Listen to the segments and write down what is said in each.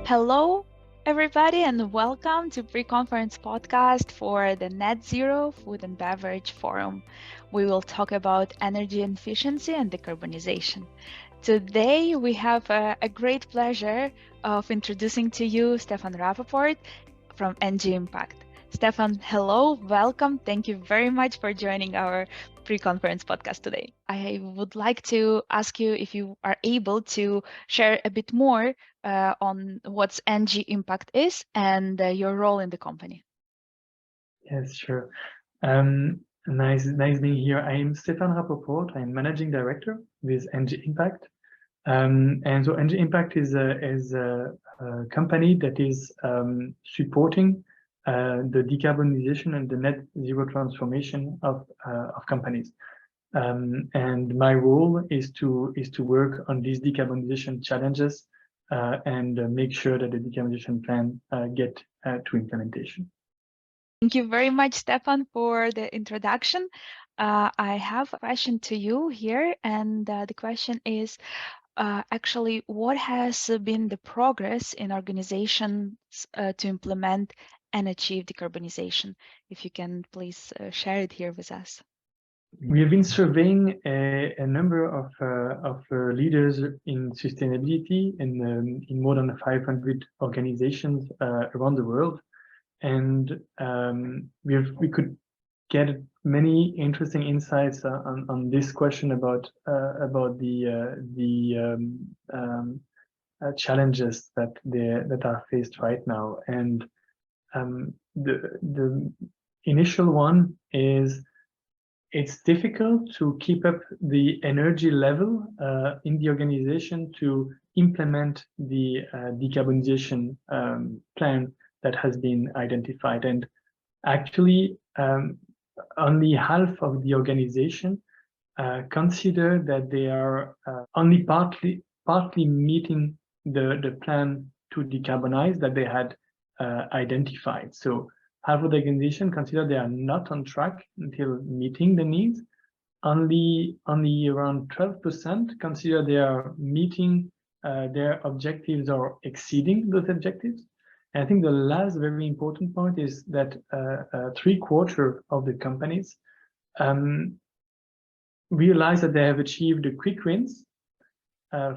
Hello, everybody, and welcome to pre-conference podcast for the Net Zero Food and Beverage Forum. We will talk about energy efficiency and decarbonization. Today, we have a great pleasure of introducing to you Stéphane Rapoport from ENGIE Impact. Stéphane, hello, welcome. Thank you very much for joining our pre-conference podcast today. I would like to ask you if you are able to share a bit more on what ENGIE Impact is and your role in the company. Yes, sure. Nice being here. I am Stéphane Rapoport. I'm managing director with ENGIE Impact. And so ENGIE Impact is a company that is supporting the decarbonization and the net zero transformation of companies. And my role is to work on these decarbonization challenges and make sure that the decarbonization plan get to implementation. Thank you very much, Stéphane, for the introduction. I have a question to you here, and the question is, actually, what has been the progress in organizations to implement and achieve decarbonization? If you can please share it here with us. We have been surveying a number of leaders in sustainability in more than 500 organizations around the world, and we could get many interesting insights on this question about the challenges that are faced right now. And the initial one is it's difficult to keep up the energy level in the organization to implement the decarbonization plan that has been identified. And actually, only half of the organization consider that they are only partly meeting the plan to decarbonize that they had identified. So half of the organization consider they are not on track until meeting the needs. Only around 12% consider they are meeting their objectives or exceeding those objectives. And I think the last very important point is that 3/4 of the companies realize that they have achieved the quick wins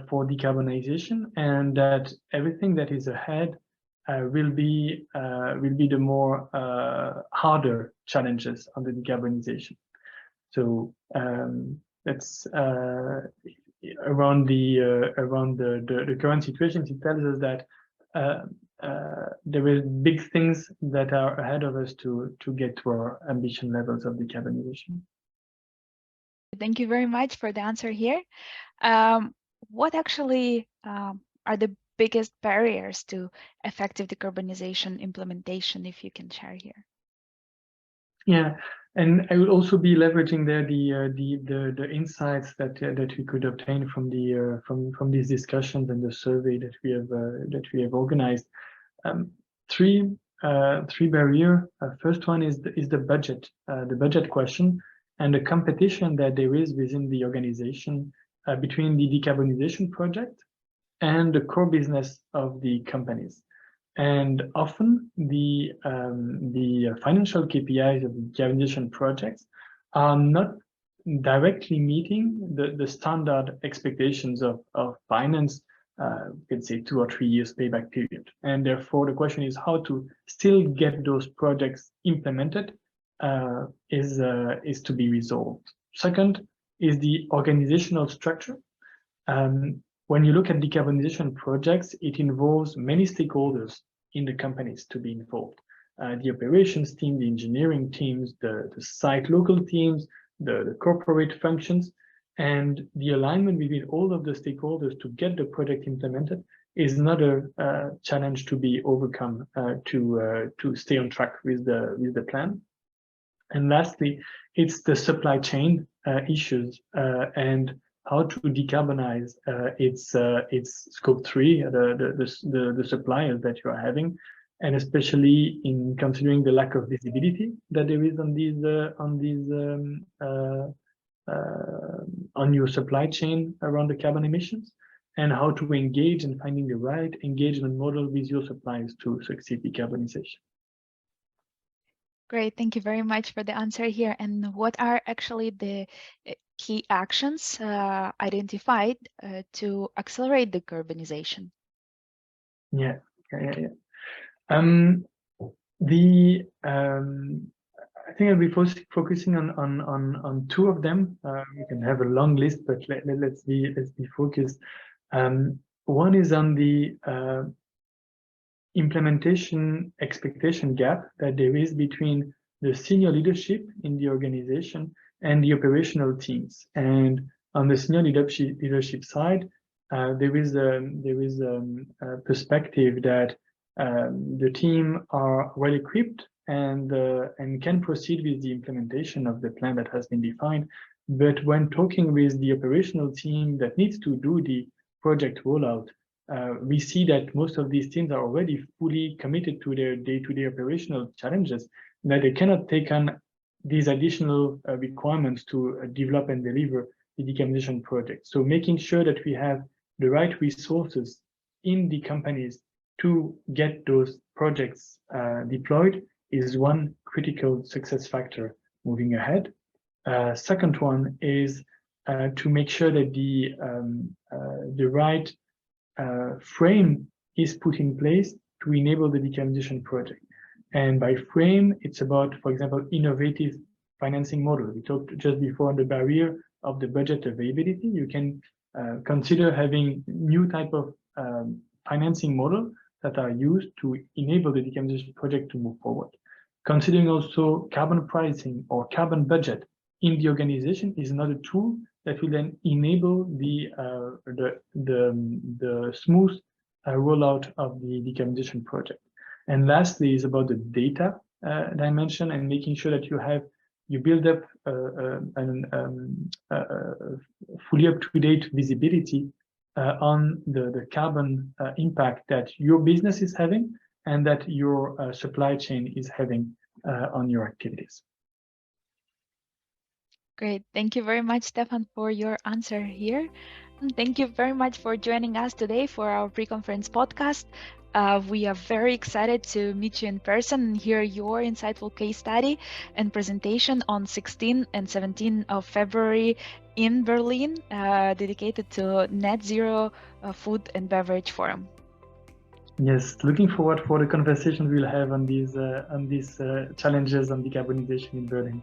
for decarbonization, and that everything that is ahead will be the more harder challenges on the decarbonization. So that's around the current situation. It tells us that there are big things that are ahead of us to get to our ambition levels of decarbonization. Thank you very much for the answer here. What actually are the biggest barriers to effective decarbonization implementation, if you can share here? Yeah, and I will also be leveraging there the insights that we could obtain from from these discussions and the survey that we have organized. Three barriers. First one is the budget question and the competition that there is within the organization between the decarbonization project and the core business of the companies. And often the financial KPIs of the decarbonization projects are not directly meeting the standard expectations of finance, you can say 2 or 3 years payback period. And therefore the question is how to still get those projects implemented is to be resolved. Second is the organizational structure. When you look at decarbonization projects, it involves many stakeholders in the companies to be involved. The operations team, the engineering teams, the site local teams, the corporate functions, and the alignment between all of the stakeholders to get the project implemented is another challenge to be overcome to stay on track with the plan. And lastly, it's the supply chain issues and how to decarbonize its scope 3, the suppliers that you are having, and especially in considering the lack of visibility that there is on your supply chain around the carbon emissions, and how to engage and finding the right engagement model with your suppliers to succeed decarbonization. Great, thank you very much for the answer here. And what are actually the key actions identified to accelerate decarbonization? Yeah. I think I'll be focusing on two of them. We can have a long list, but let's be focused. One is on the implementation expectation gap that there is between the senior leadership in the organization and the operational teams. And on the senior leadership side, there is a perspective that the team are well equipped and can proceed with the implementation of the plan that has been defined. But when talking with the operational team that needs to do the project rollout, we see that most of these teams are already fully committed to their day-to-day operational challenges, that they cannot take on these additional requirements to develop and deliver the decarbonization project. So making sure that we have the right resources in the companies to get those projects deployed is one critical success factor moving ahead. Second one is to make sure that the right frame is put in place to enable the decarbonization project. And by frame, it's about, for example, innovative financing model. We talked just before on the barrier of the budget availability. You can consider having new type of financing model that are used to enable the decarbonization project to move forward. Considering also carbon pricing or carbon budget in the organization is another tool that will then enable the smooth rollout of the decarbonization project. And lastly is about the data dimension and making sure that you build up fully up-to-date visibility on the carbon impact that your business is having and that your supply chain is having on your activities. Great. Thank you very much, Stéphane, for your answer here. And thank you very much for joining us today for our pre-conference podcast. We are very excited to meet you in person and hear your insightful case study and presentation on 16 and 17 of February in Berlin, dedicated to Net Zero Food and Beverage Forum. Yes, looking forward for the conversation we'll have on these challenges on decarbonization in Berlin.